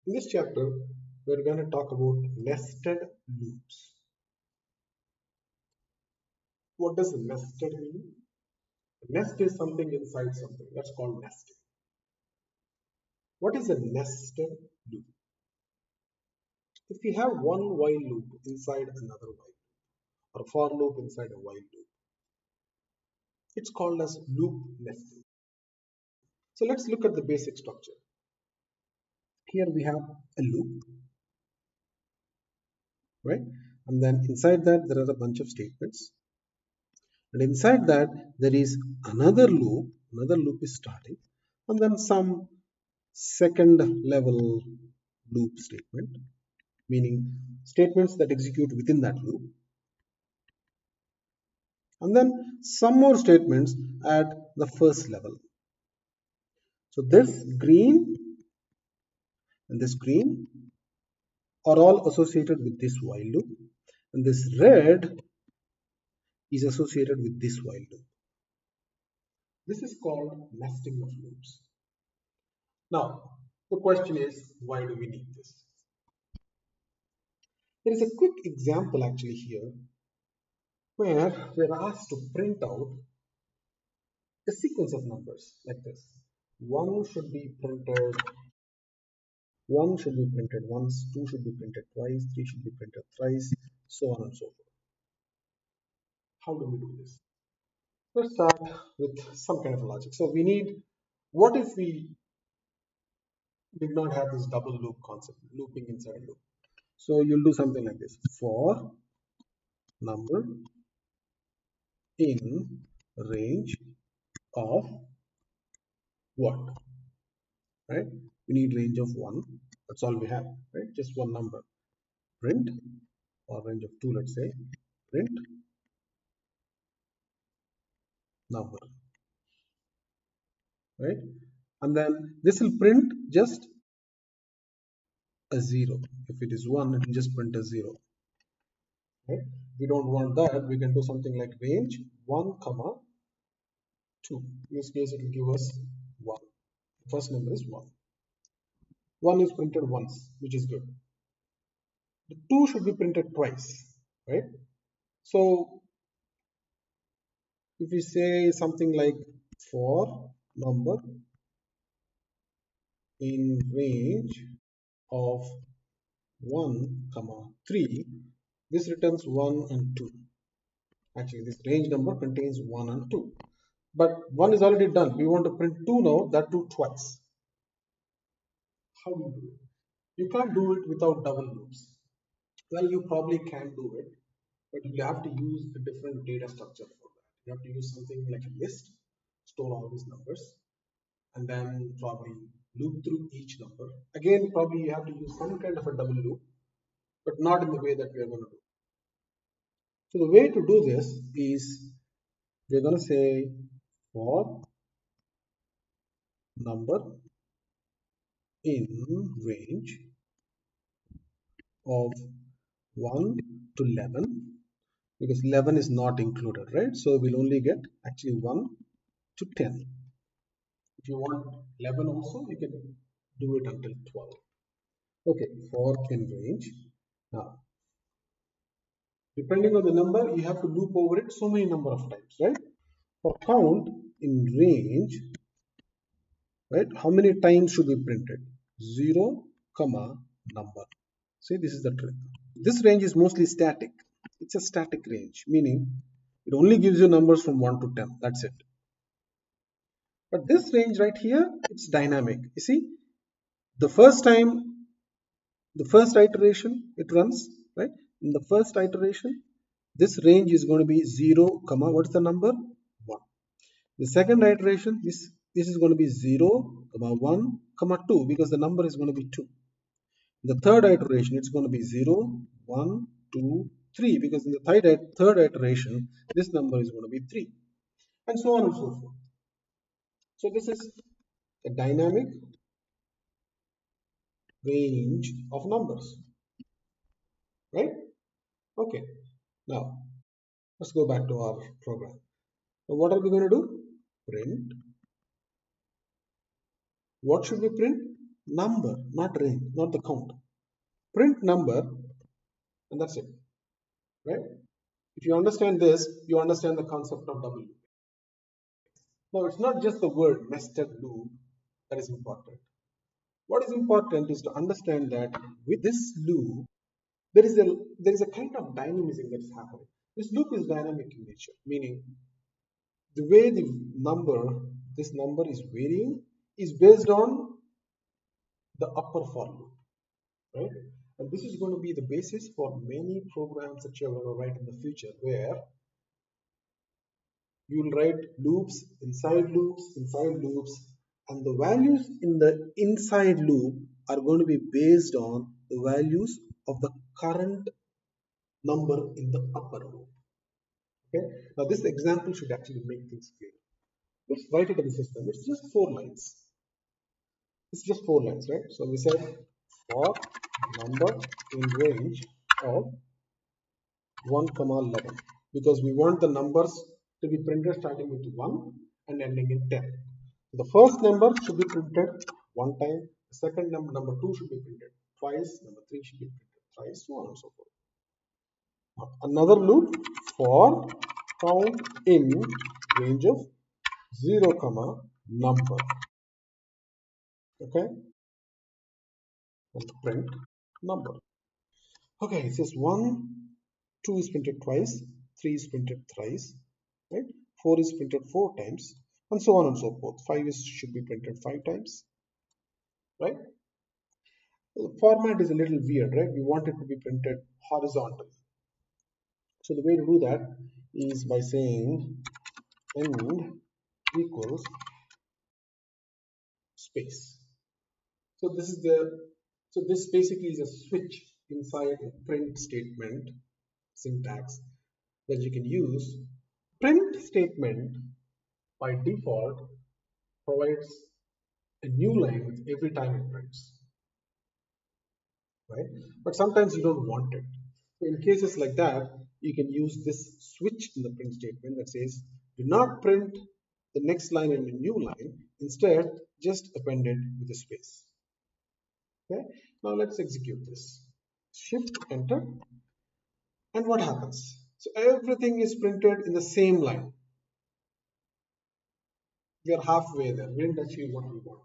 In this chapter, we're going to talk about nested loops. What does nested mean? Nest is something inside something. That's called nesting. What is a nested loop? If we have one while loop inside another while, or a for loop inside a while loop, it's called as loop nesting. So let's look at the basic structure. Here we have a loop, right? And then inside that there are a bunch of statements. And inside that there is another loop is starting, and then some second level loop statement, meaning statements that execute within that loop, and then some more statements at the first level. So this green and this green are all associated with this while loop, and this red is associated with this while loop. This is called nesting of loops. Now, the question is, why do we need this? There is a quick example actually here where we're asked to print out a sequence of numbers like this. One should be printed once, two should be printed twice, three should be printed thrice, so on and so forth. How do we do this? Let's start with some kind of logic. So we need, what if we did not have this double loop concept, looping inside a loop? So you'll do something like this: for number in range of what? Right? We need range of 1. That's all we have, right? Just one number. Print, or range of 2, let's say. Print number, right? And then this will print just a 0. If it is 1, it will just print a 0. Right? We don't want that. We can do something like range 1 comma 2. In this case, it will give us 1. The first number is 1. 1 is printed once, which is good. The 2 should be printed twice, right? So if we say something like for number in range of 1 comma 3, this returns 1 and 2. Actually, this range number contains 1 and 2, but 1 is already done. We want to print 2 now, that 2 twice. How do you do it? You can't do it without double loops. Well, you probably can do it, but you have to use a different data structure for that. You have to use something like a list, store all these numbers, and then probably loop through each number. Again, probably you have to use some kind of a double loop, but not in the way that we are going to do. So the way to do this is we're going to say for number in range of 1 to 11, because 11 is not included, right? So we'll only get actually 1 to 10. If you want 11 also, you can do it until 12. Okay, for in range. Now, depending on the number, you have to loop over it so many number of times, right? For count in range, right? How many times should be printed? 0, comma, number. See, this is the trick. This range is mostly static. It's a static range, meaning it only gives you numbers from 1 to 10. That's it. But this range right here, it's dynamic. You see, the first time, the first iteration it runs, right? In the first iteration, this range is going to be 0, comma, what's the number? 1. The second iteration, this is going to be 0, comma, 1, comma, 2, because the number is going to be 2. In the third iteration, it's going to be 0, 1, 2, 3, because in the third iteration, this number is going to be 3, and so on and so forth. So this is a dynamic range of numbers, right? Okay, now let's go back to our program. So what are we going to do? Print. What should we print? number, not range, not the count. Print number, and that's it, right? If you understand this, you understand the concept of double loop. Now, it's not just the word nested loop that is important. What is important is to understand that with this loop, there is a kind of dynamism that is happening. This loop is dynamic in nature, meaning the way this number is varying is based on the upper for loop, right? And this is going to be the basis for many programs that you're going to write in the future, where you will write loops, inside loops, and the values in the inside loop are going to be based on the values of the current number in the upper loop. Okay. Now this example should actually make things clear. Let's write it in the system. It's just 4 lines. It's just 4 lines, right? So we said for number in range of 1 comma 11, because we want the numbers to be printed starting with 1 and ending in 10. The first number should be printed one time, the second number 2 should be printed twice, number 3 should be printed thrice, so on and so forth. Now, another loop for count in range of 0 comma number, okay, and print number. Okay, it says 1, 2 is printed twice, 3 is printed thrice, right? 4 is printed 4 times, and so on and so forth. 5 should be printed 5 times, right? The format is a little weird, right? We want it to be printed horizontally. So the way to do that is by saying end equals space. So this basically is a switch inside a print statement syntax that you can use. Print statement by default provides a new line with every time it prints, right? But sometimes you don't want it. So in cases like that, you can use this switch in the print statement that says, do not print the next line in a new line. Instead, just append it with a space. Okay. Now let's execute this. Shift enter. And what happens? So everything is printed in the same line. We are halfway there. We didn't achieve what we want.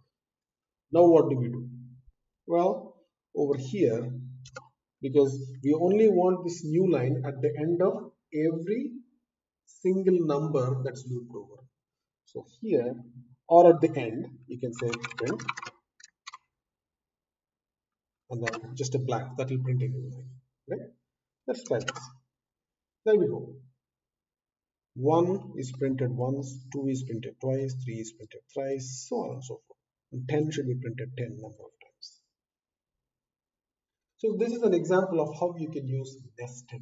Now what do we do? Well, over here, because we only want this new line at the end of every single number that's looped over. So here, or at the end, you can say print, and then just a blank that will print a new line. Right? Let's try this. There we go. 1 is printed once, 2 is printed twice, 3 is printed thrice, so on and so forth. And 10 should be printed 10 number of times. So this is an example of how you can use nested.